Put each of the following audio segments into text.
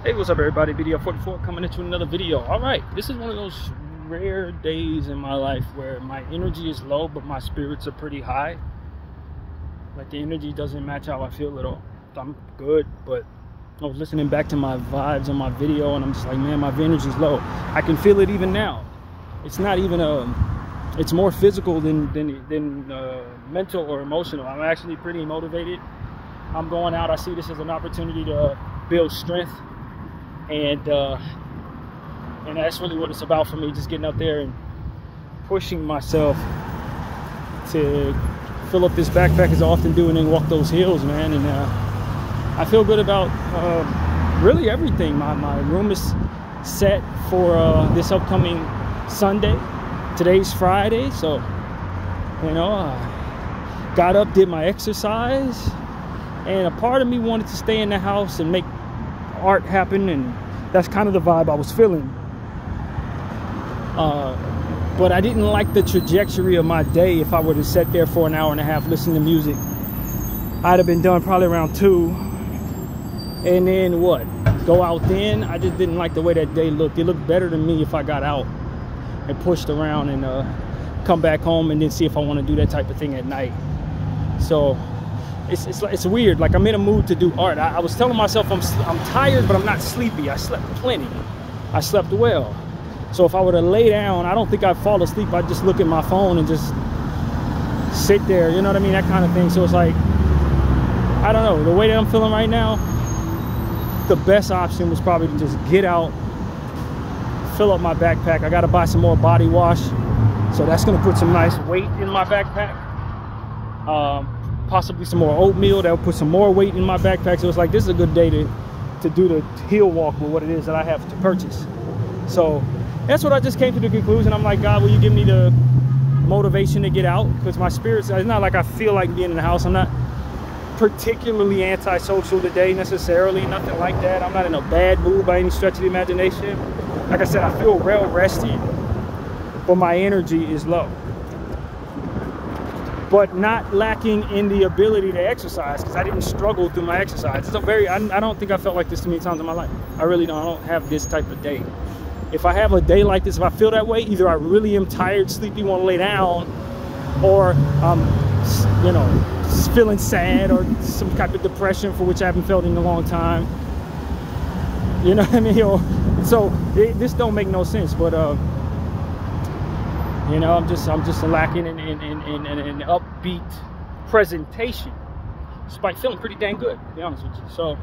Hey, what's up everybody? Bdf 44 coming into another video. Alright, this is one of those rare days in my life where my energy is low but my spirits are pretty high. Like the energy doesn't match how I feel at all. I'm good, but I was listening back to my vibes on my video and I'm just like, man, my energy's low. I can feel it even now. It's not even it's more physical than mental or emotional. I'm actually pretty motivated. I'm going out. I see this as an opportunity to build strength. And that's really what it's about for me, just getting out there and pushing myself to fill up this backpack as I often do and then walk those hills, man. And I feel good about really everything. My room is set for this upcoming Sunday. Today's Friday, so you know, I got up, did my exercise, and a part of me wanted to stay in the house and make art happen, and that's kind of the vibe I was feeling. But I didn't like the trajectory of my day. If I were to sit there for an hour and a half listening to music, I'd have been done probably around 2, and then what, go out then? I just didn't like the way that day looked. It looked better to me if I got out and pushed around and come back home and then see if I want to do that type of thing at night. So it's weird. Like, I'm in a mood to do art. I was telling myself I'm tired, but I'm not sleepy. I slept plenty. I slept well. So if I were to lay down, I don't think I'd fall asleep. I'd just look at my phone and just sit there, you know what I mean? That kind of thing. So it's like, I don't know, the way that I'm feeling right now, the best option was probably to just get out, fill up my backpack. I got to buy some more body wash, so that's going to put some nice weight in my backpack. Possibly some more oatmeal that will put some more weight in my backpack. So it's like, this is a good day to do the hill walk with what it is that I have to purchase. So that's what I just came to the conclusion. I'm like, God, will you give me the motivation to get out? Because my spirits, it's not like I feel like being in the house. I'm not particularly antisocial today necessarily, nothing like that. I'm not in a bad mood by any stretch of the imagination. Like I said, I feel well rested, but my energy is low. But not lacking in the ability to exercise, because I didn't struggle through my exercise. It's a very, I don't think I felt like this too many times in my life. I really don't. I don't have this type of day. If I have a day like this, if I feel that way, either I really am tired, sleepy, want to lay down, or I'm, you know, feeling sad or some type of depression for which I haven't felt in a long time. You know what I mean? So this don't make no sense, but you know, I'm just lacking in an upbeat presentation, despite feeling pretty dang good, to be honest with you. So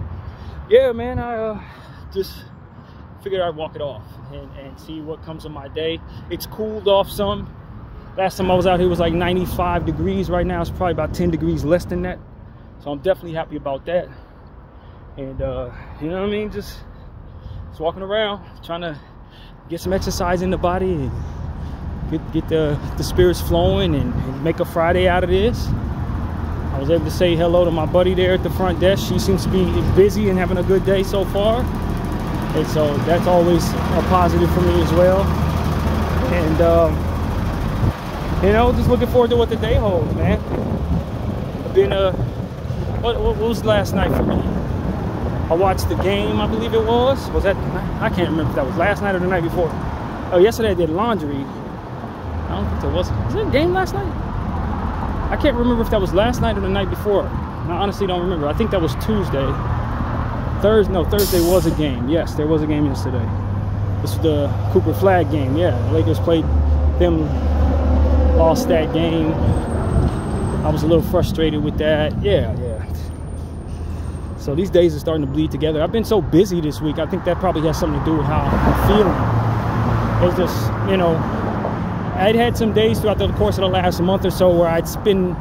yeah, man, I just figured I'd walk it off and see what comes of my day. It's cooled off some. Last time I was out here was like 95 degrees. Right now it's probably about 10 degrees less than that. So I'm definitely happy about that. And you know what I mean? Just walking around, trying to get some exercise in the body and get the spirits flowing and make a Friday out of this. I was able to say hello to my buddy there at the front desk. She seems to be busy and having a good day so far. And so that's always a positive for me as well. And you know, just looking forward to what the day holds, man. I've been what was last night for me? I watched the game, I believe it was. Was that, I can't remember if that was last night or the night before. Oh, yesterday I did laundry. I don't think there was there a game last night? I can't remember if that was last night or the night before. I honestly don't remember. I think that was Tuesday. Thursday was a game. Yes, there was a game yesterday. This was the Cooper Flag game. Yeah, the Lakers played them, lost that game. I was a little frustrated with that. Yeah. So these days are starting to bleed together. I've been so busy this week. I think that probably has something to do with how I'm feeling. It's just, you know, I'd had some days throughout the course of the last month or so where I'd spend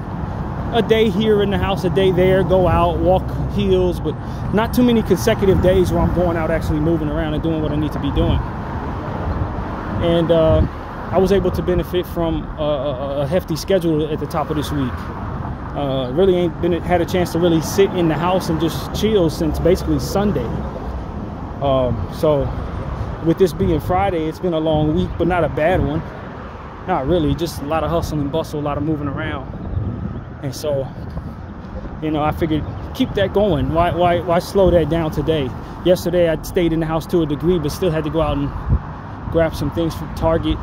a day here in the house, a day there, go out, walk hills, but not too many consecutive days where I'm going out actually moving around and doing what I need to be doing. And I was able to benefit from a hefty schedule at the top of this week. Really ain't had a chance to really sit in the house and just chill since basically Sunday. So with this being Friday, it's been a long week, but not a bad one. Not really, just a lot of hustle and bustle, a lot of moving around. And so, you know, I figured keep that going? Why slow that down today? Yesterday I stayed in the house to a degree, but still had to go out and grab some things from Target.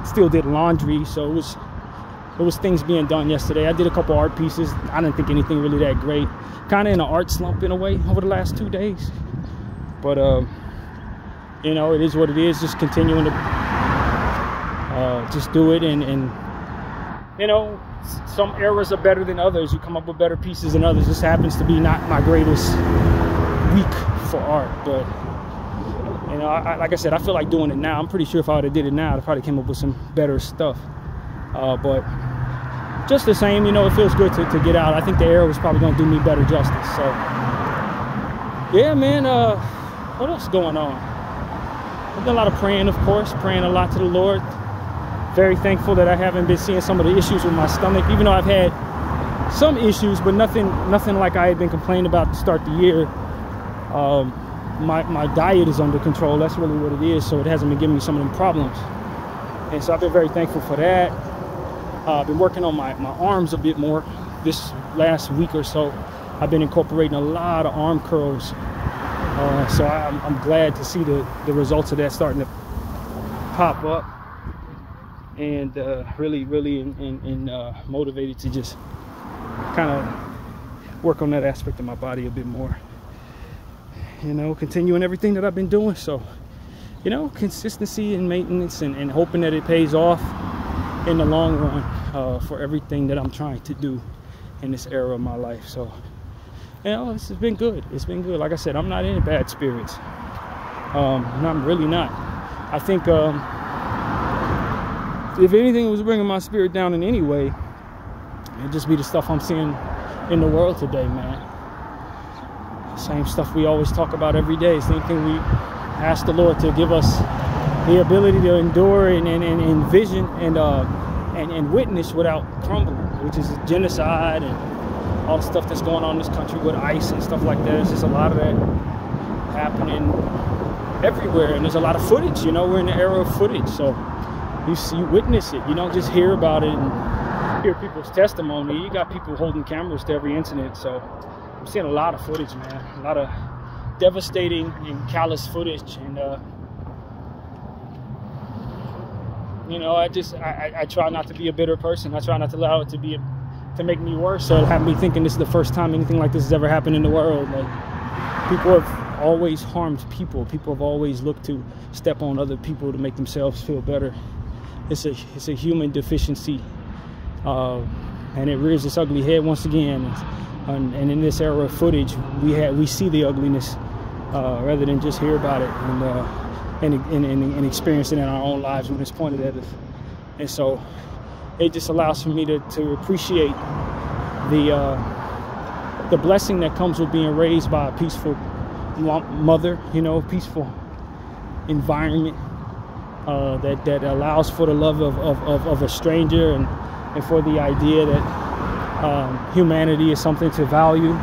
Still did laundry, so it was things being done yesterday. I did a couple art pieces. I didn't think anything really that great. Kind of in an art slump in a way over the last 2 days. But you know, it is what it is. Just continuing to just do it, and you know, some eras are better than others. You come up with better pieces than others. This happens to be not my greatest week for art, but you know, like I said, I feel like doing it now. I'm pretty sure if I would have did it now, I probably came up with some better stuff. But just the same, you know, it feels good to get out. I think the air was probably going to do me better justice. So yeah, man. What else is going on? I've done a lot of praying, of course, praying a lot to the Lord. Very thankful that I haven't been seeing some of the issues with my stomach, even though I've had some issues, but nothing like I had been complaining about to start the year. My diet is under control. That's really what it is. So it hasn't been giving me some of them problems. And so I've been very thankful for that. I've been working on my arms a bit more this last week or so. I've been incorporating a lot of arm curls. So I'm glad to see the results of that starting to pop up. And really motivated to just kind of work on that aspect of my body a bit more. You know, continuing everything that I've been doing. So, you know, consistency and maintenance, and hoping that it pays off in the long run for everything that I'm trying to do in this era of my life. So, you know, this has been good. It's been good. Like I said, I'm not in bad spirits. I'm really not. I think if anything was bringing my spirit down in any way, it'd just be the stuff I'm seeing in the world today, man. Same stuff we always talk about every day. Same thing we ask the Lord to give us the ability to endure and vision and witness without crumbling, which is genocide and all the stuff that's going on in this country with ICE and stuff like that. There's just a lot of that happening everywhere, and there's a lot of footage. You know, we're in the era of footage, so you witness it. You don't just hear about it and hear people's testimony. You got people holding cameras to every incident. So I'm seeing a lot of footage, man. A lot of devastating and callous footage. And you know, I try not to be a bitter person. I try not to allow it to make me worse, or have me thinking this is the first time anything like this has ever happened in the world. Like, people have always harmed people. People have always looked to step on other people to make themselves feel better. It's a human deficiency, and it rears its ugly head once again. And in this era of footage, we see the ugliness rather than just hear about it and experience it in our own lives when it's pointed at us. And so it just allows for me to appreciate the blessing that comes with being raised by a peaceful mother, you know, peaceful environment that allows for the love of a stranger, and for the idea that humanity is something to value.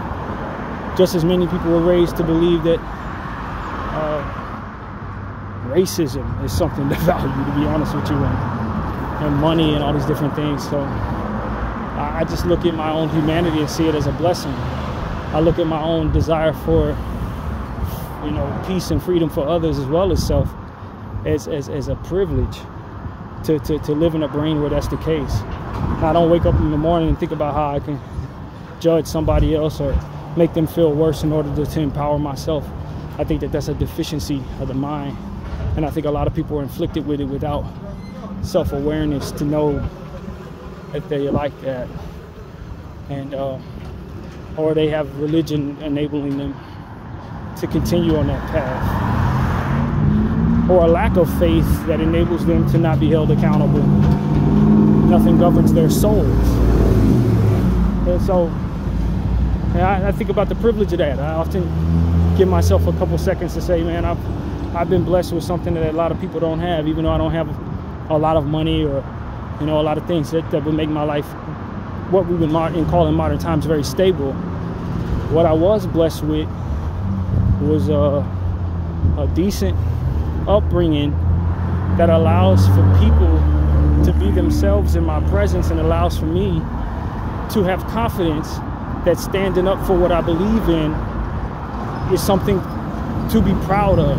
Just as many people were raised to believe that racism is something to value, to be honest with you, and money and all these different things. So I just look at my own humanity and see it as a blessing. I look at my own desire for, you know, peace and freedom for others as well as self as a privilege to live in a brain where that's the case. I don't wake up in the morning and think about how I can judge somebody else or make them feel worse in order to empower myself. I think that that's a deficiency of the mind, and I think a lot of people are inflicted with it without self-awareness to know that they're like that, and or they have religion enabling them to continue on that path, or a lack of faith that enables them to not be held accountable. Nothing governs their souls. And so I think about the privilege of that. I often give myself a couple seconds to say, man, I've been blessed with something that a lot of people don't have, even though I don't have a lot of money or, you know, a lot of things that would make my life what we would call in modern times very stable. What I was blessed with was a decent upbringing that allows for people to be themselves in my presence, and allows for me to have confidence that standing up for what I believe in is something to be proud of.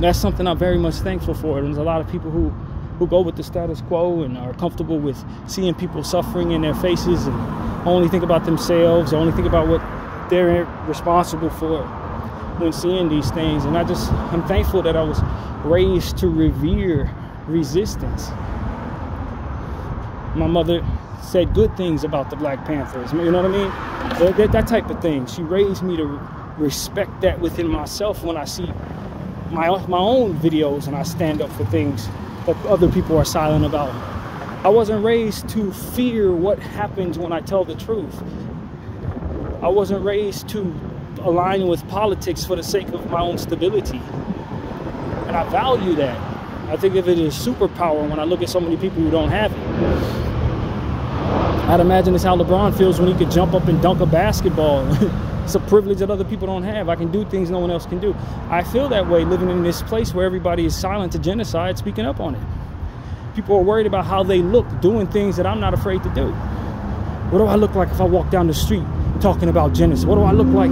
That's something I'm very much thankful for. There's a lot of people who go with the status quo and are comfortable with seeing people suffering in their faces and only think about themselves, only think about what they're responsible for when seeing these things. And I'm thankful that I was raised to revere resistance. My mother said good things about the Black Panthers, you know what I mean? That type of thing. She raised me to respect that within myself when I see my own videos and I stand up for things that other people are silent about. I wasn't raised to fear what happens when I tell the truth. I wasn't raised to align with politics for the sake of my own stability. And I value that. I think of it as superpower when I look at so many people who don't have it. I'd imagine it's how LeBron feels when he could jump up and dunk a basketball. It's a privilege that other people don't have. I can do things no one else can do. I feel that way living in this place where everybody is silent to genocide, speaking up on it. People are worried about how they look, doing things that I'm not afraid to do. What do I look like if I walk down the street talking about genocide? What do I look like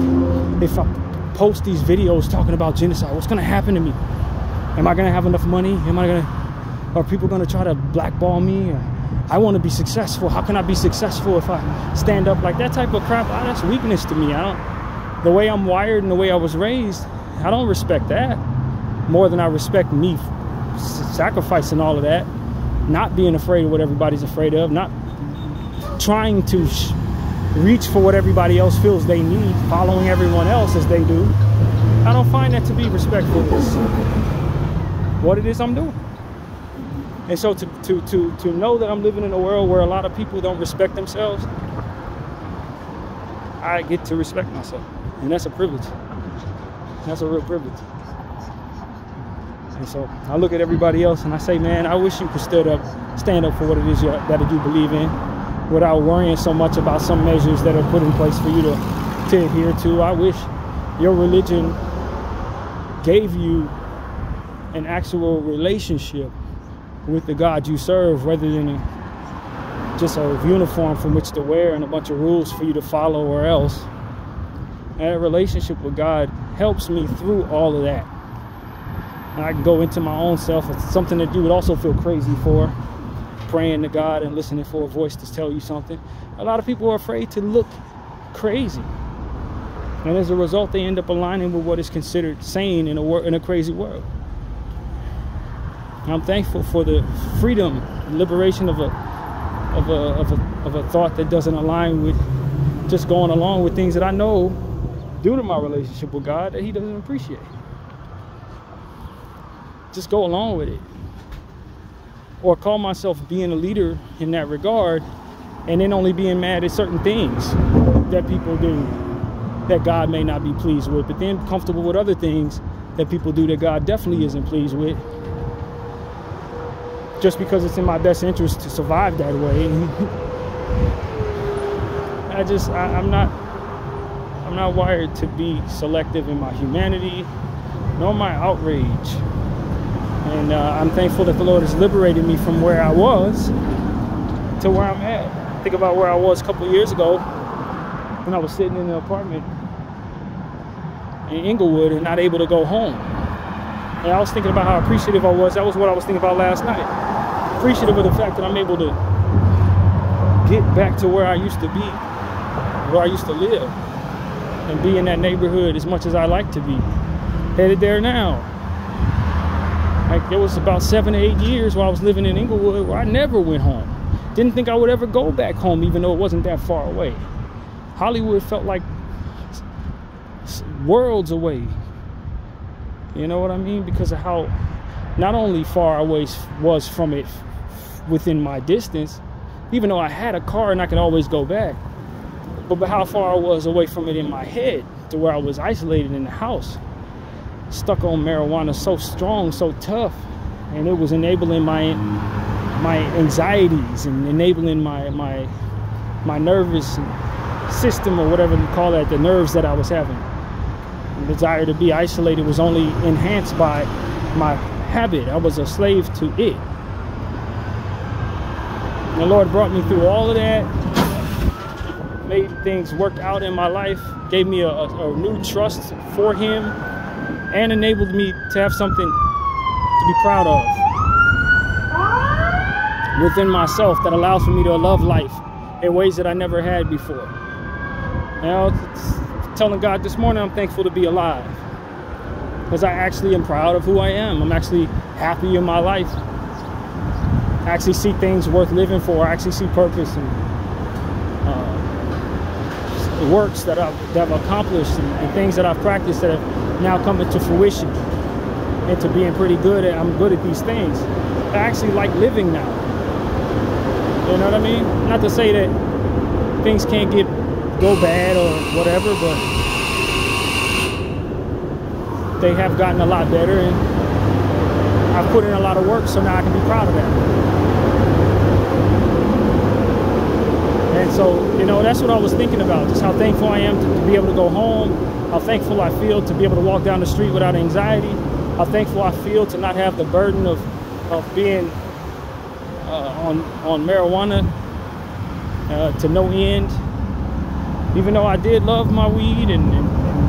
if I post these videos talking about genocide? What's going to happen to me? Am I going to have enough money? Are people going to try to blackball me? I want to be successful. How can I be successful if I stand up? Like that type of crap, that's weakness to me. The way I'm wired and the way I was raised, I don't respect that more than I respect me sacrificing all of that, not being afraid of what everybody's afraid of, not trying to reach for what everybody else feels they need, following everyone else as they do. I don't find that to be respectful. It's what it is I'm doing. And so to know that I'm living in a world where a lot of people don't respect themselves, I get to respect myself. And that's a privilege. That's a real privilege. And so I look at everybody else and I say, man, I wish you could stand up for what it is that you believe in without worrying so much about some measures that are put in place for you to adhere to. I wish your religion gave you an actual relationship with the God you serve, rather than just a uniform from which to wear and a bunch of rules for you to follow or else. And a relationship with God helps me through all of that. And I can go into my own self. It's something that you would also feel crazy for, praying to God and listening for a voice to tell you something. A lot of people are afraid to look crazy. And as a result, they end up aligning with what is considered sane in a crazy world. I'm thankful for the freedom, liberation of a thought that doesn't align with just going along with things that I know, due to my relationship with God, that He doesn't appreciate. Just go along with it, or call myself being a leader in that regard, and then only being mad at certain things that people do that God may not be pleased with, but then comfortable with other things that people do that God definitely isn't pleased with, just because it's in my best interest to survive that way. I'm not wired to be selective in my humanity nor my outrage. And I'm thankful that the Lord has liberated me from where I was to where I'm at. Think about where I was a couple of years ago when I was sitting in an apartment in Inglewood and not able to go home. And I was thinking about how appreciative I was. That was what I was thinking about last night. Appreciative of the fact that I'm able to get back to where I used to be, where I used to live, and be in that neighborhood as much as I like to be. Headed there now. Like, there was about 7 to 8 years while I was living in Inglewood where I never went home. Didn't think I would ever go back home, even though it wasn't that far away. Hollywood felt like worlds away. You know what I mean? Because of how not only far away was from it within my distance, even though I had a car and I could always go back, but how far I was away from it in my head, to where I was isolated in the house, stuck on marijuana so strong, so tough, and it was enabling my anxieties and enabling my nervous system, or whatever you call that, the nerves that I was having. The desire to be isolated was only enhanced by my habit. I was a slave to it. And the Lord brought me through all of that, made things work out in my life, gave me a new trust for him, and enabled me to have something to be proud of within myself that allows for me to love life in ways that I never had before. Now, telling God this morning, I'm thankful to be alive, because I actually am proud of who I am. I'm actually happy in my life. I actually see things worth living for. I actually see purpose and works that I've accomplished and things that I've practiced that have now come into fruition, and to being pretty good at, I'm good at these things. I actually like living now. You know what I mean? Not to say that things can't go bad or whatever, but they have gotten a lot better, and I've put in a lot of work, so now I can be proud of that. And so, you know, that's what I was thinking about, just how thankful I am to be able to go home, how thankful I feel to be able to walk down the street without anxiety, how thankful I feel to not have the burden of being on marijuana to no end. Even though I did love my weed, and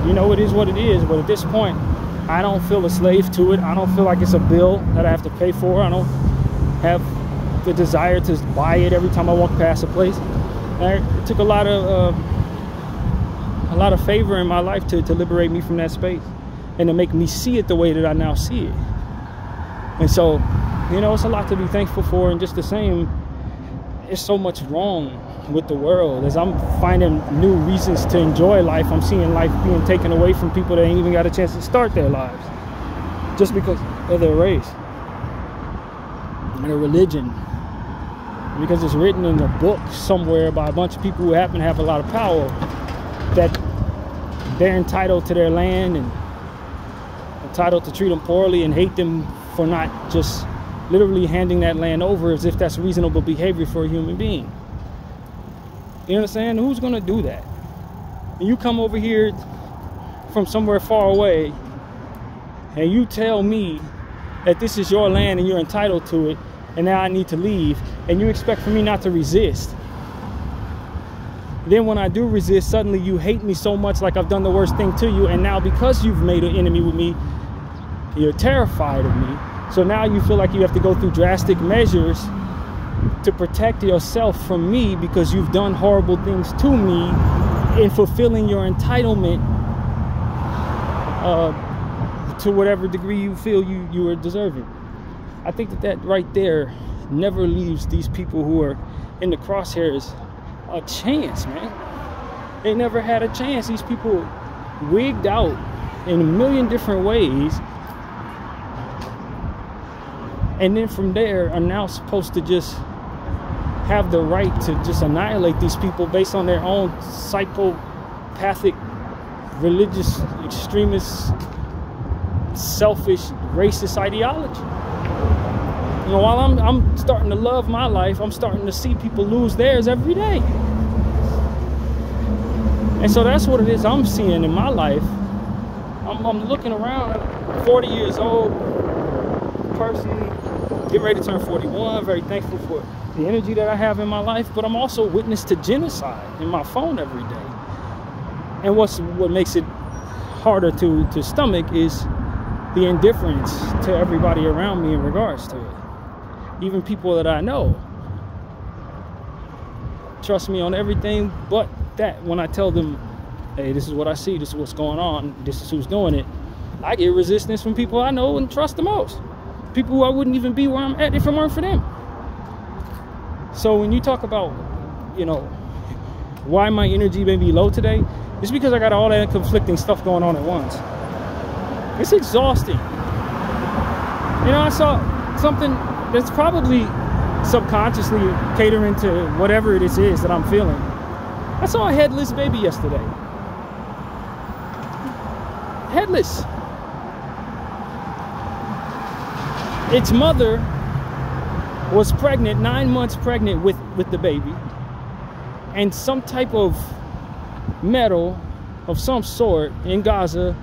you know, it is what it is, but at this point, I don't feel a slave to it. I don't feel like it's a bill that I have to pay for. I don't have the desire to buy it every time I walk past a place. It took a lot of favor in my life to liberate me from that space, and to make me see it the way that I now see it. And so, you know, it's a lot to be thankful for. And just the same, there's so much wrong with the world. As I'm finding new reasons to enjoy life, I'm seeing life being taken away from people that ain't even got a chance to start their lives just because of their race and their religion, because it's written in a book somewhere by a bunch of people who happen to have a lot of power that they're entitled to their land and entitled to treat them poorly and hate them for not just literally handing that land over as if that's reasonable behavior for a human being. You understand? Who's gonna do that? And you come over here from somewhere far away and you tell me that this is your land and you're entitled to it, and now I need to leave, and you expect for me not to resist. Then when I do resist, suddenly you hate me so much like I've done the worst thing to you, and now because you've made an enemy with me, you're terrified of me. So now you feel like you have to go through drastic measures to protect yourself from me because you've done horrible things to me in fulfilling your entitlement to whatever degree you feel you are deserving. I think that right there never leaves these people who are in the crosshairs a chance, man. They never had a chance. These people wigged out in a million different ways, and then from there are now supposed to just have the right to just annihilate these people based on their own psychopathic, religious, extremist, selfish, racist ideology. You know, while I'm starting to love my life, I'm starting to see people lose theirs every day. And so that's what it is I'm seeing in my life. I'm looking around, 40 years old, personally, getting ready to turn 41, very thankful for the energy that I have in my life, but I'm also witness to genocide in my phone every day. And what makes it harder to stomach is the indifference to everybody around me in regards to it. Even people that I know trust me on everything but that. When I tell them, hey, this is what I see, this is what's going on, this is who's doing it, I get resistance from people I know and trust the most. People who I wouldn't even be where I'm at if it weren't for them. So when you talk about, you know, why my energy may be low today, it's because I got all that conflicting stuff going on at once. It's exhausting. You know, I saw something that's probably subconsciously catering to whatever it is that I'm feeling. I saw a headless baby yesterday. Headless. Its mother was pregnant, 9 months pregnant with the baby, and some type of metal of some sort in Gaza,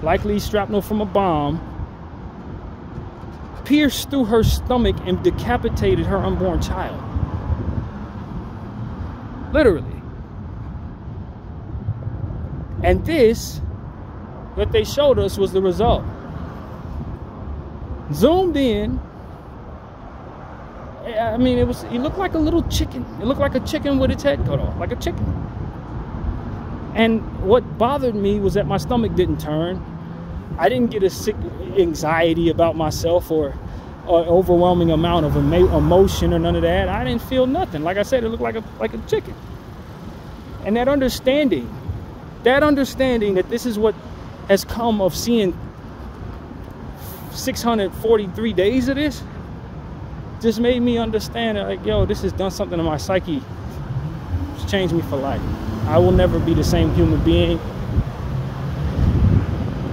likely shrapnel from a bomb, pierced through her stomach and decapitated her unborn child. Literally. And this, what they showed us, was the result. Zoomed in. I mean, it looked like a little chicken. It looked like a chicken with its head cut off, like a chicken. And what bothered me was that my stomach didn't turn. I didn't get a sick anxiety about myself or an overwhelming amount of emotion or none of that. I didn't feel nothing. Like I said, it looked like a chicken. And that understanding that this is what has come of seeing 643 days of this, just made me understand that, like, yo, this has done something to my psyche. It's changed me for life. I will never be the same human being.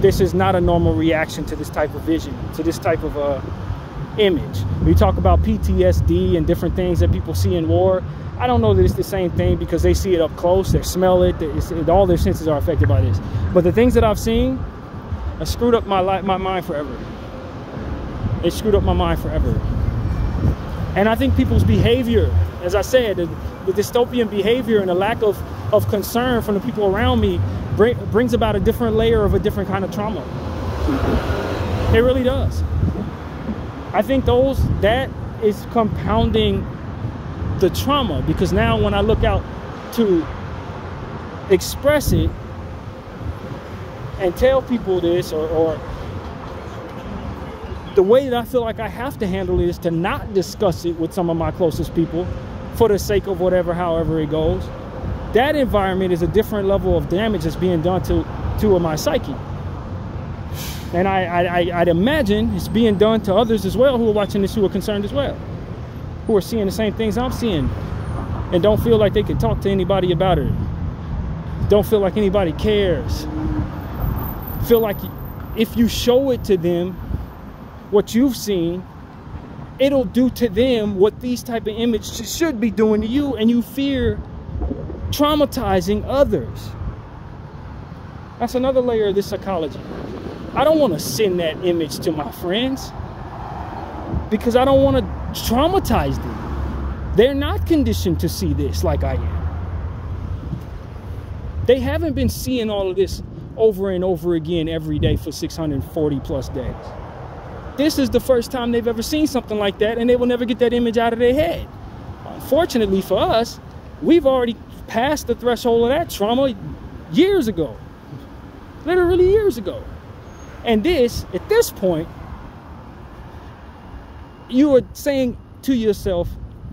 This is not a normal reaction to this type of vision, to this type of image. We talk about PTSD and different things that people see in war. I don't know that it's the same thing because they see it up close, they smell it, all their senses are affected by this. But the things that I've seen have screwed up my mind forever. It screwed up my mind forever. And I think people's behavior, as I said, the dystopian behavior and the lack of concern from the people around me brings about a different layer of a different kind of trauma. It really does. I think that is compounding the trauma, because now when I look out to express it and tell people this, or the way that I feel like I have to handle it is to not discuss it with some of my closest people for the sake of whatever, however it goes. That environment is a different level of damage that's being done to my psyche. And I'd imagine it's being done to others as well who are watching this, who are concerned as well, who are seeing the same things I'm seeing and don't feel like they can talk to anybody about it. Don't feel like anybody cares. Feel like if you show it to them, what you've seen, it'll do to them what these type of images should be doing to you, and you fear traumatizing others. That's another layer of this psychology. I don't want to send that image to my friends because I don't want to traumatize them. They're not conditioned to see this like I am. They haven't been seeing all of this over and over again every day for 640 plus days. This is the first time they've ever seen something like that, and they will never get that image out of their head. Unfortunately for us, we've already passed the threshold of that trauma years ago. Literally years ago. And this, at this point, you are saying to yourself,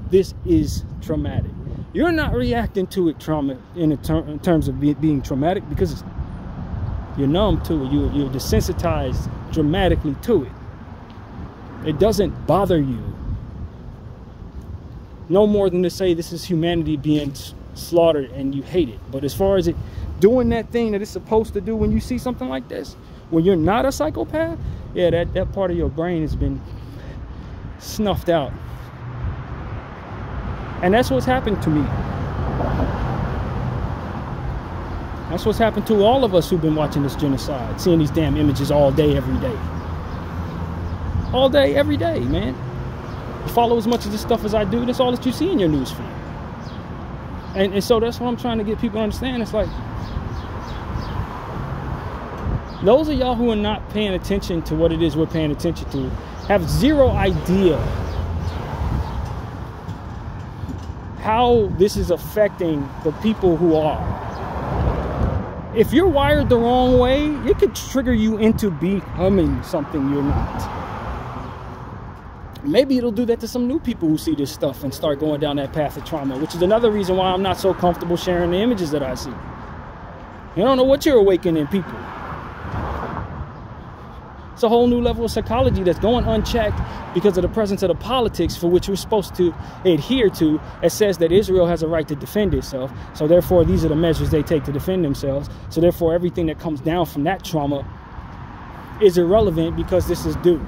this is traumatic. You're not reacting to it in terms of being traumatic, because you're numb to it. You're desensitized dramatically to it. It doesn't bother you. No more than to say this is humanity being slaughtered and you hate it. But as far as it doing that thing that it's supposed to do when you see something like this, when you're not a psychopath, yeah, that part of your brain has been snuffed out. And that's what's happened to me. That's what's happened to all of us who've been watching this genocide, seeing these damn images all day, every day. All day, every day, man. You follow as much of this stuff as I do, that's all that you see in your news feed. And so that's what I'm trying to get people to understand. It's like, those of y'all who are not paying attention to what it is we're paying attention to have zero idea how this is affecting the people who are. If you're wired the wrong way, it could trigger you into becoming something you're not. Maybe it'll do that to some new people who see this stuff and start going down that path of trauma, which is another reason why I'm not so comfortable sharing the images that I see. You don't know what you're awakening people. It's a whole new level of psychology that's going unchecked because of the presence of the politics for which we're supposed to adhere to. It says that Israel has a right to defend itself. So therefore, these are the measures they take to defend themselves. So therefore, everything that comes down from that trauma is irrelevant because this is due.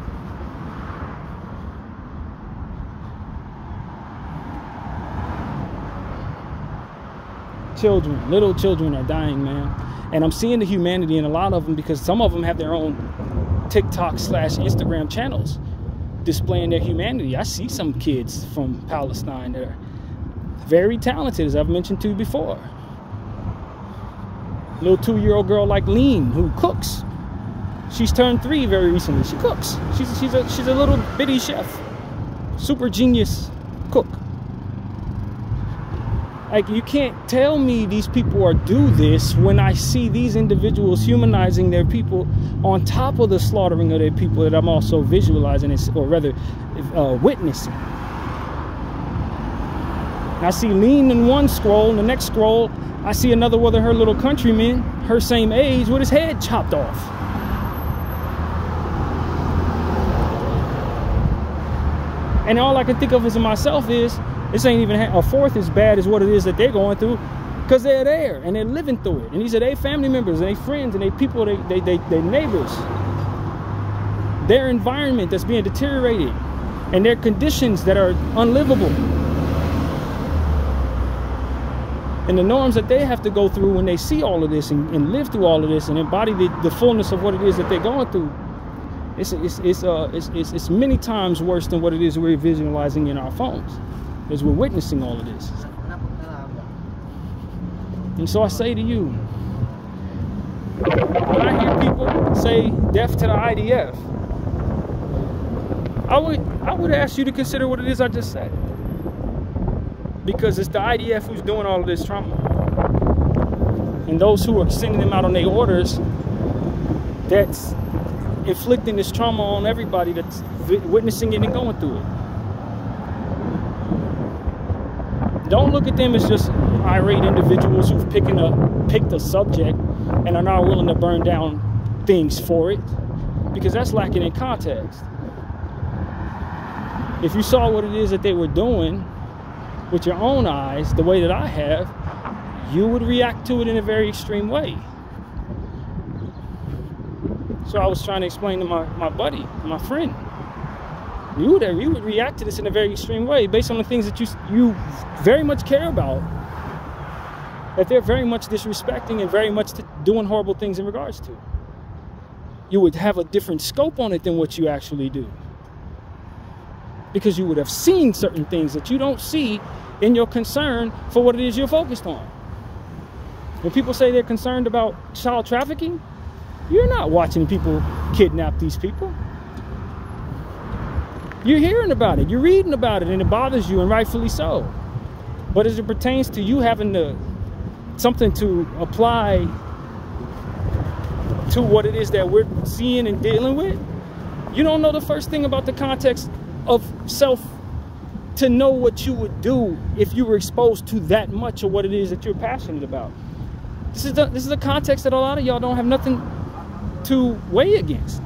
Children, little children are dying, man. And I'm seeing the humanity in a lot of them because some of them have their own TikTok/Instagram channels displaying their humanity. I see some kids from Palestine that are very talented, as I've mentioned to you before. Little 2-year-old girl like Lean, who cooks. She's turned 3 very recently. She cooks. She's a little bitty chef. Super genius cook. Like, you can't tell me these people do this when I see these individuals humanizing their people on top of the slaughtering of their people that I'm also visualizing, or rather witnessing. I see Lean in one scroll, in the next scroll, I see another one of her little countrymen, her same age, with his head chopped off. And all I can think of as myself is, this ain't even a fourth as bad as what it is that they're going through, because they're there and they're living through it. And these are their family members and their friends and their people, their neighbors. Their environment that's being deteriorated and their conditions that are unlivable. And the norms that they have to go through when they see all of this and live through all of this and embody the fullness of what it is that they're going through. It's many times worse than what it is we're visualizing in our phones, as we're witnessing all of this. And so I say to you, when I hear people say death to the IDF, I would ask you to consider what it is I just said. Because it's the IDF who's doing all of this trauma. And those who are sending them out on their orders, that's inflicting this trauma on everybody that's witnessing it and going through it. Don't look at them as just irate individuals who've picked a subject and are not willing to burn down things for it, because that's lacking in context. If you saw what it is that they were doing with your own eyes, the way that I have, you would react to it in a very extreme way. So I was trying to explain to my buddy, my friend, you would react to this in a very extreme way based on the things that you very much care about, that they're very much disrespecting and very much doing horrible things in regards to. You would have a different scope on it than what you actually do, because you would have seen certain things that you don't see in your concern for what it is you're focused on. When people say they're concerned about child trafficking, you're not watching people kidnap these people. You're hearing about it, you're reading about it, and it bothers you, and rightfully so. But as it pertains to you having something to apply to what it is that we're seeing and dealing with, you don't know the first thing about the context of self to know what you would do if you were exposed to that much of what it is that you're passionate about. This is a context that a lot of y'all don't have nothing to weigh against.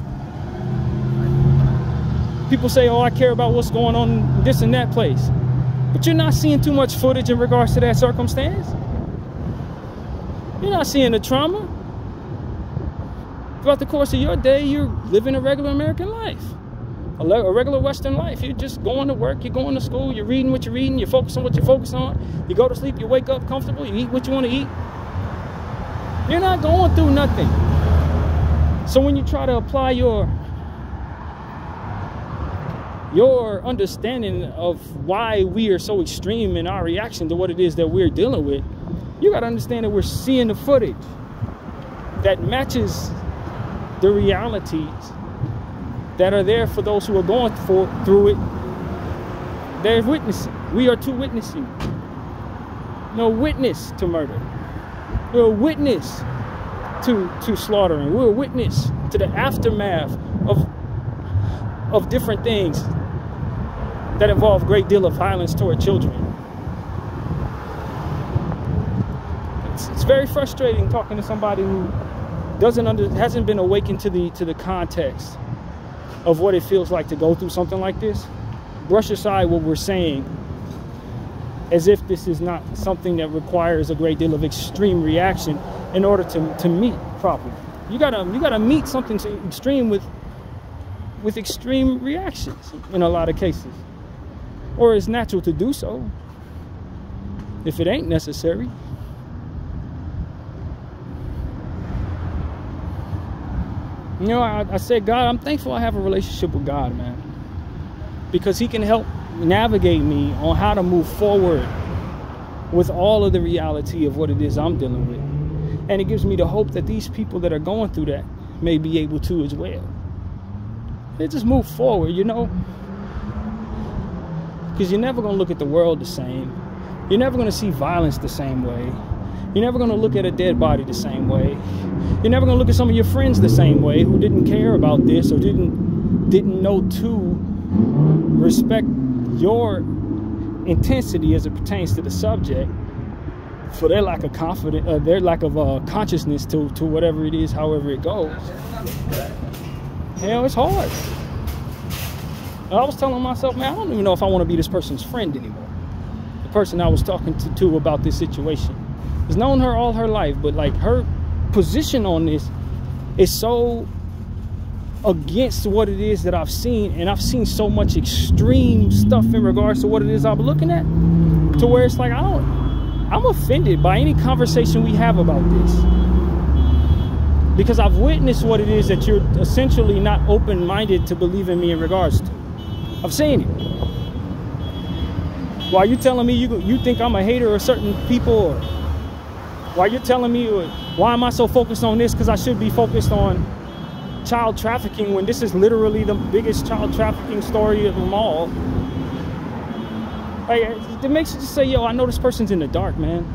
People say, oh, I care about what's going on in this and that place, but you're not seeing too much footage in regards to that circumstance. You're not seeing the trauma. Throughout the course of your day, you're living a regular American life, a regular Western life. You're just going to work, you're going to school, you're reading what you're reading, you focus on what you focus on, you go to sleep, you wake up comfortable, you eat what you want to eat. You're not going through nothing. So when you try to apply your understanding of why we are so extreme in our reaction to what it is that we're dealing with, you got to understand that we're seeing the footage that matches the realities that are there for those who are going through it. They're witnessing. We are to witnessing. No witness to murder. We're a witness to slaughtering. We're a witness to the aftermath of different things that involve a great deal of violence toward children. It's very frustrating talking to somebody who hasn't been awakened to the context of what it feels like to go through something like this. Brush aside what we're saying as if this is not something that requires a great deal of extreme reaction in order to meet properly. You gotta meet something so extreme with extreme reactions in a lot of cases. Or it's natural to do so if it ain't necessary. You know, I said, God, I'm thankful I have a relationship with God, man, because he can help navigate me on how to move forward with all of the reality of what it is I'm dealing with. And it gives me the hope that these people that are going through that may be able to as well. They just move forward, you know? Because you're never going to look at the world the same. You're never going to see violence the same way. You're never going to look at a dead body the same way. You're never going to look at some of your friends the same way who didn't care about this or didn't know to respect your intensity as it pertains to the subject for their lack of confidence, their lack of consciousness to whatever it is, however it goes. Hell, it's hard. I was telling myself, man, I don't even know if I want to be this person's friend anymore. The person I was talking to about this situation. I've known her all her life, but like her position on this is so against what it is that I've seen, and I've seen so much extreme stuff in regards to what it is I'm looking at, to where it's like I'm offended by any conversation we have about this, because I've witnessed what it is that you're essentially not open-minded to believe in me in regards to. I've seen it. Why you telling me you think I'm a hater of certain people, or why you're telling me why am I so focused on this because I should be focused on child trafficking when this is literally the biggest child trafficking story of them all. Like, it makes you just say, yo, I know this person's in the dark, man.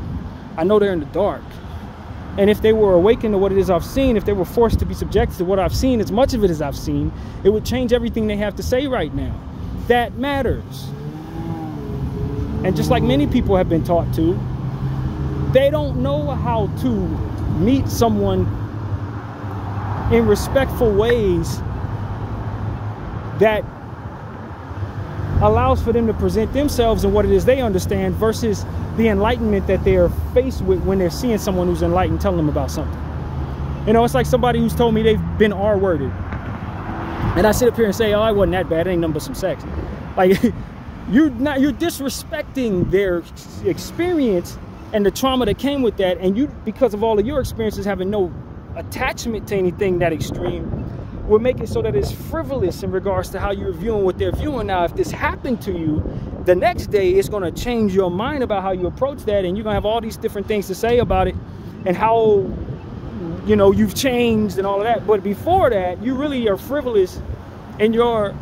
I know they're in the dark. And if they were awakened to what it is I've seen, if they were forced to be subjected to what I've seen, as much of it as I've seen, it would change everything they have to say right now. That matters. And just like many people have been taught to, they don't know how to meet someone in respectful ways that allows for them to present themselves and what it is they understand versus the enlightenment that they're faced with when they're seeing someone who's enlightened telling them about something. You know, it's like somebody who's told me they've been R-worded. And I sit up here and say, oh, I wasn't that bad. It ain't nothing but some sex. Like, you're disrespecting their experience and the trauma that came with that. And you, because of all of your experiences having no attachment to anything that extreme, will make it so that it's frivolous in regards to how you're viewing what they're viewing. Now, if this happened to you, the next day it's going to change your mind about how you approach that, and you're going to have all these different things to say about it and how, you know, you've changed and all of that. But before that, you really are frivolous in your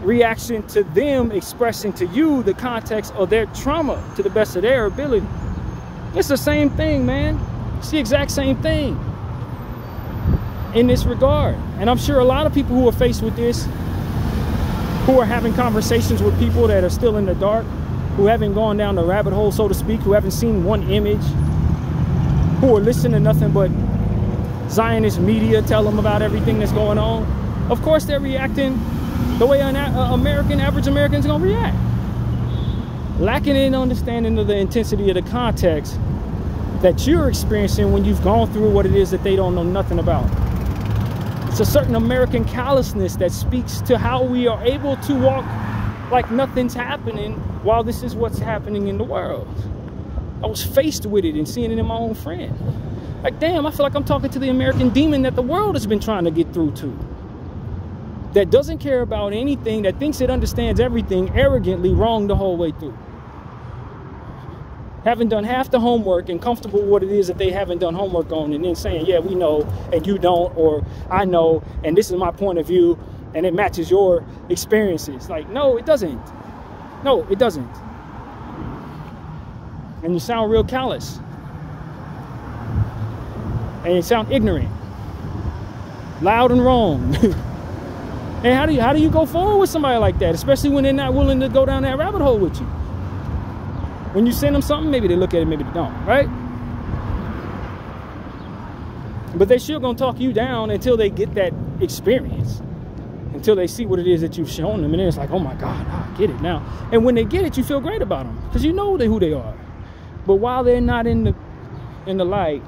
reaction to them expressing to you the context of their trauma to the best of their ability. It's the same thing, man. It's the exact same thing in this regard. And I'm sure a lot of people who are faced with this, who are having conversations with people that are still in the dark, who haven't gone down the rabbit hole, so to speak, who haven't seen one image, who are listening to nothing but Zionist media tell them about everything that's going on, of course they're reacting the way an average American is going to react. Lacking in understanding of the intensity of the context that you're experiencing when you've gone through what it is that they don't know nothing about. It's a certain American callousness that speaks to how we are able to walk like nothing's happening while this is what's happening in the world. I was faced with it and seeing it in my own friend. Like, damn, I feel like I'm talking to the American demon that the world has been trying to get through to. That doesn't care about anything, that thinks it understands everything, arrogantly wrong the whole way through. Having done half the homework and comfortable with what it is that they haven't done homework on, and then saying, yeah, we know, and you don't, or I know, and this is my point of view, and it matches your experiences. Like, no, it doesn't. No, it doesn't. And you sound real callous. And you sound ignorant. Loud and wrong. And how do you go forward with somebody like that, especially when they're not willing to go down that rabbit hole with you? When you send them something, maybe they look at it, maybe they don't, right? But they still gonna talk you down until they get that experience, until they see what it is that you've shown them, and then it's like, oh my God, I get it now. And when they get it, you feel great about them because you know who they are. But while they're not in the light,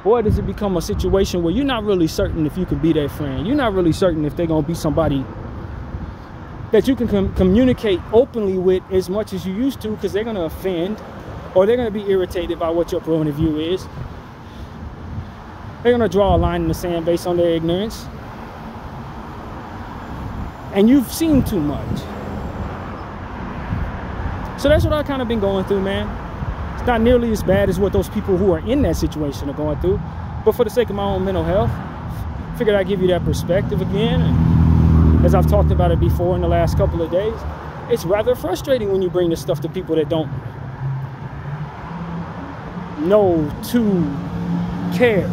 boy, does it become a situation where you're not really certain if you can be their friend. You're not really certain if they're gonna be somebody that you can communicate openly with as much as you used to, because they're going to offend or they're going to be irritated by what your point of view is. They're going to draw a line in the sand based on their ignorance. And you've seen too much. So that's what I've kind of been going through, man. It's not nearly as bad as what those people who are in that situation are going through. But for the sake of my own mental health, figured I'd give you that perspective again. And as I've talked about it before in the last couple of days, it's rather frustrating when you bring this stuff to people that don't know to care.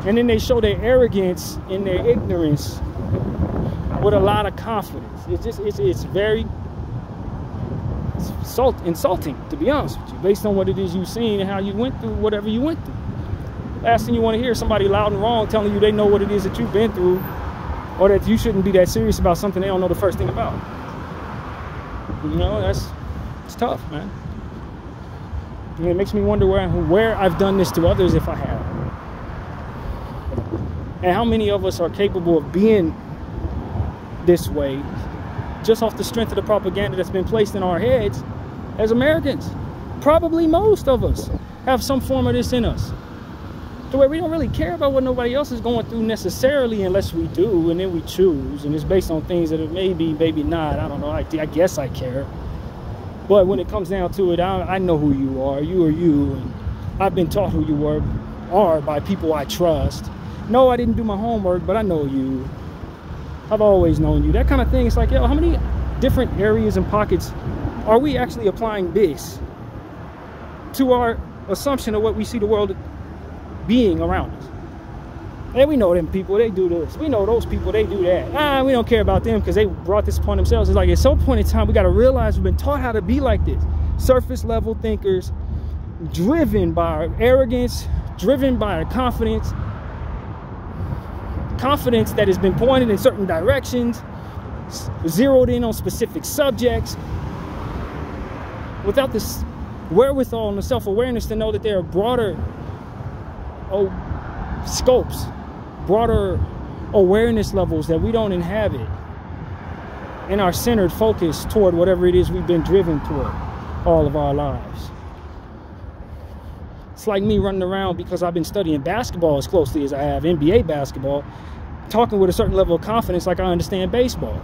And then they show their arrogance and their ignorance with a lot of confidence. It's very insulting, to be honest with you, based on what it is you've seen and how you went through whatever you went through. Last thing you want to hear is somebody loud and wrong telling you they know what it is that you've been through, or that you shouldn't be that serious about something they don't know the first thing about. You know, it's tough, man. And it makes me wonder where I've done this to others, if I have. And how many of us are capable of being this way just off the strength of the propaganda that's been placed in our heads as Americans. Probably most of us have some form of this in us, to where we don't really care about what nobody else is going through necessarily, unless we do, and then we choose, and it's based on things that are maybe not. I don't know. I guess I care. But when it comes down to it, I know who you are. You are you, and I've been taught who you are by people I trust. No, I didn't do my homework, but I know you. I've always known you. That kind of thing. It's like, yo, how many different areas and pockets are we actually applying this to our assumption of what we see the world being around us? And we know them people, they do this. We know those people, they do that. We don't care about them because they brought this upon themselves. It's like at some point in time, we got to realize we've been taught how to be like this. Surface level thinkers, driven by our arrogance, driven by our confidence that has been pointed in certain directions, zeroed in on specific subjects, without this wherewithal and the self-awareness to know that there are broader scopes, broader awareness levels that we don't inhabit in our centered focus toward whatever it is we've been driven toward all of our lives. It's like me running around because I've been studying basketball as closely as I have, NBA basketball, talking with a certain level of confidence like I understand baseball.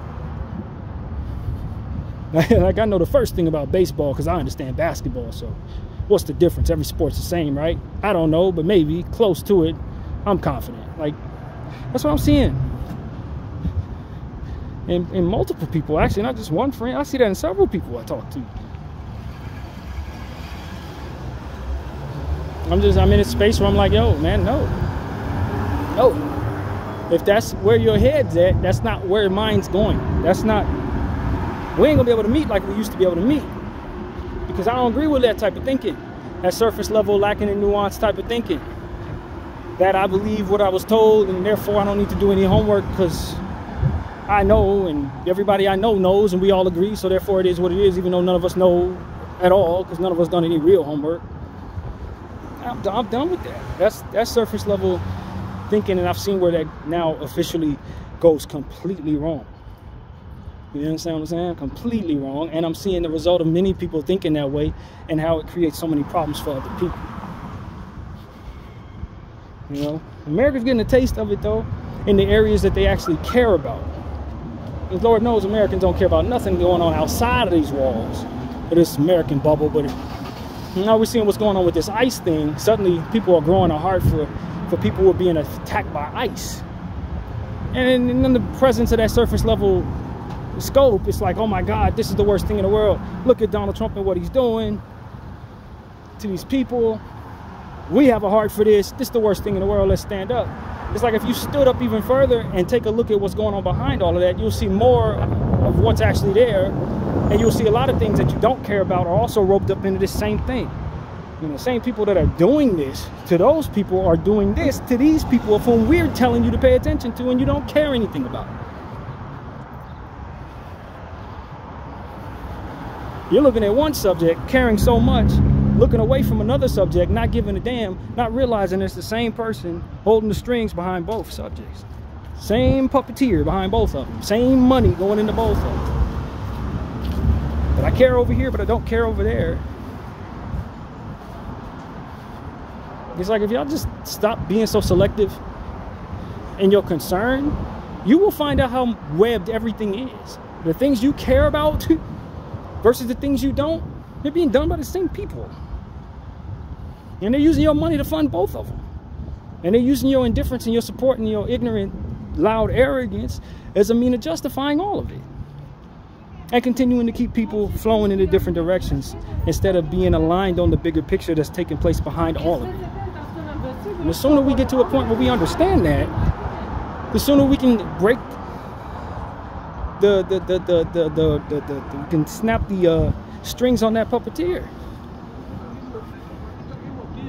Like I know the first thing about baseball because I understand basketball, so what's the difference? Every sport's the same, right? I don't know, but maybe close to it, I'm confident. Like, that's what I'm seeing in multiple people, actually, not just one friend. I see that in several people I talk to. I'm in a space where I'm like, yo, man, no. If that's where your head's at, that's not where mine's going. We ain't gonna be able to meet like we used to be able to meet, because I don't agree with that type of thinking, that surface level, lacking in nuance type of thinking, that I believe what I was told and therefore I don't need to do any homework because I know and everybody I know knows and we all agree, so therefore it is what it is, even though none of us know at all because none of us done any real homework. I'm done with that. That's surface level thinking, and I've seen where that now officially goes completely wrong. You understand what I'm saying? Completely wrong. And I'm seeing the result of many people thinking that way and how it creates so many problems for other people. You know, America's getting a taste of it though in the areas that they actually care about. Because Lord knows Americans don't care about nothing going on outside of these walls of this American bubble. But now we're seeing what's going on with this ICE thing. Suddenly people are growing a heart for people who are being attacked by ICE. And in the presence of that surface level scope, it's like, oh my God, this is the worst thing in the world. Look at Donald Trump and what he's doing to these people. We have a heart for this. This is the worst thing in the world. Let's stand up. It's like if you stood up even further and take a look at what's going on behind all of that, you'll see more of what's actually there. And you'll see a lot of things that you don't care about are also roped up into this same thing. You know, the same people that are doing this to those people are doing this to these people of whom we're telling you to pay attention to and you don't care anything about. You're looking at one subject, caring so much, looking away from another subject, not giving a damn, not realizing it's the same person holding the strings behind both subjects. Same puppeteer behind both of them. Same money going into both of them. But I care over here, but I don't care over there. It's like if y'all just stop being so selective in your concern, you will find out how webbed everything is. The things you care about versus the things you don't, They're being done by the same people. And they're using your money to fund both of them. And they're using your indifference and your support and your ignorant, loud arrogance as a mean of justifying all of it. And continuing to keep people flowing in the different directions instead of being aligned on the bigger picture that's taking place behind all of it. And the sooner we get to a point where we understand that, the sooner we can break we can snap the strings on that puppeteer.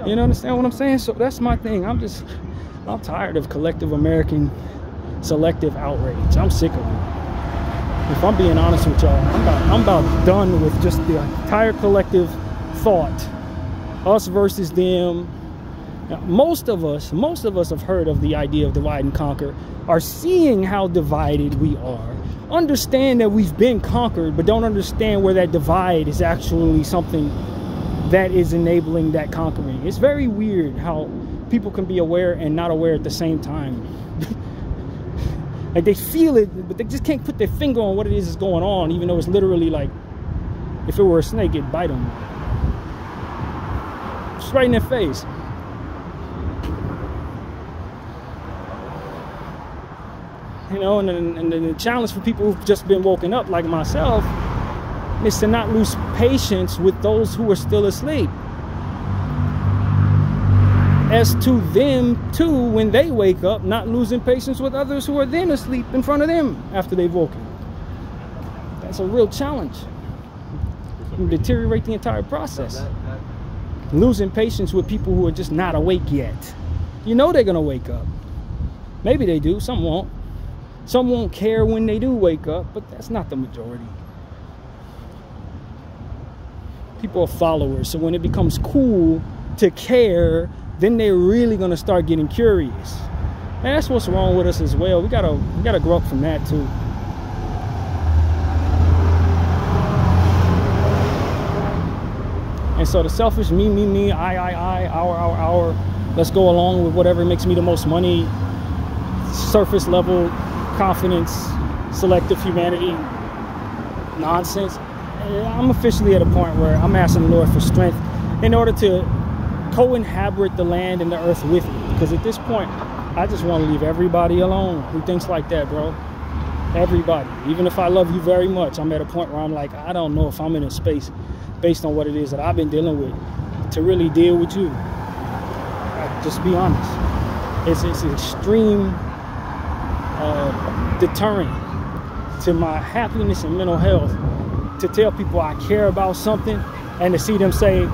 You understand what I'm saying? So that's my thing. I'm tired of collective American selective outrage. I'm sick of it. If I'm being honest with y'all, I'm about done with just the entire collective thought. Us versus them. Now, most of us have heard of the idea of divide and conquer, are seeing how divided we are, understand that we've been conquered, but don't understand where that divide is actually something that is enabling that conquering. It's very weird how people can be aware and not aware at the same time. Like they feel it, but they just can't put their finger on what it is that's going on, even though it's literally like, if it were a snake, it'd bite them. Just right in their face. You know, and the challenge for people who've just been woken up like myself is to not lose patience with those who are still asleep. As to them too, when they wake up, not losing patience with others who are then asleep in front of them after they've woken. That's a real challenge. It can deteriorate the entire process. Losing patience with people who are just not awake yet. You know they're gonna wake up. Maybe they do, some won't. Some won't care when they do wake up, but that's not the majority. People are followers, so when it becomes cool to care, then they're really gonna start getting curious. And that's what's wrong with us as well. We gotta grow up from that too. And so the selfish me, I, our, let's go along with whatever makes me the most money, surface level confidence, selective humanity nonsense. I'm officially at a point where I'm asking the Lord for strength in order to co-inhabit the land and the earth with me. Because at this point, I just want to leave everybody alone who thinks like that, bro. Everybody. Even if I love you very much, I'm at a point where I'm like, I don't know if I'm in a space based on what it is that I've been dealing with to really deal with you. Just be honest. It's an extreme deterrent to my happiness and mental health to tell people I care about something and to see them say,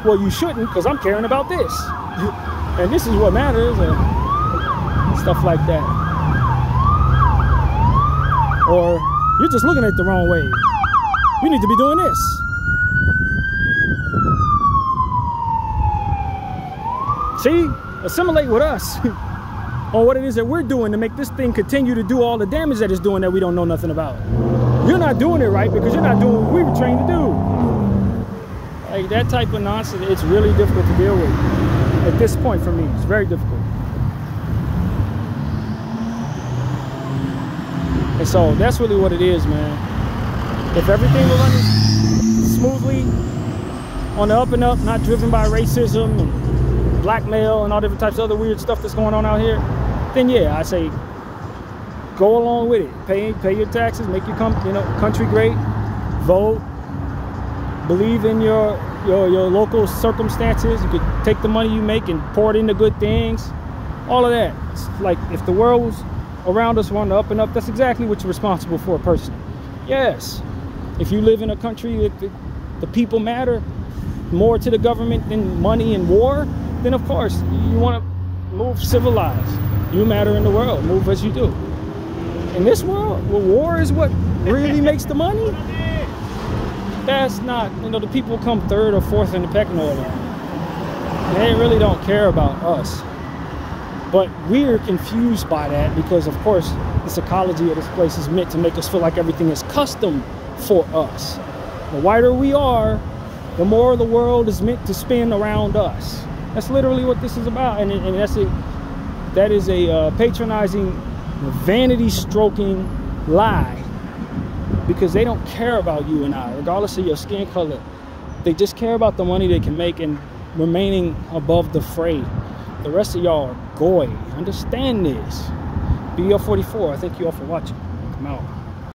well, you shouldn't because I'm caring about this. And this is what matters. Stuff like that. Or you're just looking at it the wrong way. We need to be doing this. See? Assimilate with us on what it is that we're doing to make this thing continue to do all the damage that it's doing that we don't know nothing about. You're not doing it right because you're not doing what we were trained to do. Like that type of nonsense, it's really difficult to deal with. At this point for me, it's very difficult. And so that's really what it is, man. If everything were running smoothly, on the up and up, not driven by racism and blackmail and all different types of other weird stuff that's going on out here, then yeah, I say go along with it. Pay your taxes, make your country great, vote, believe in your local circumstances. You could take the money you make and pour it into good things, all of that. It's like if the world was around us were on the up and up, that's exactly what you're responsible for personally. Yes, if you live in a country that the people matter more to the government than money and war, then of course you want to move civilized. You matter in the world, move as you do. In this world, where war is what really makes the money, that's not, the people come third or fourth in the pecking order. They really don't care about us. But we're confused by that because, of course, the psychology of this place is meant to make us feel like everything is custom for us. The whiter we are, the more the world is meant to spin around us. That's literally what this is about. And that is a patronizing, vanity-stroking lie. Because they don't care about you and I, regardless of your skin color, They just care about the money they can make and remaining above the fray. The rest of y'all are goy. Understand this. Bdf 44, I thank you all for watching. Come out.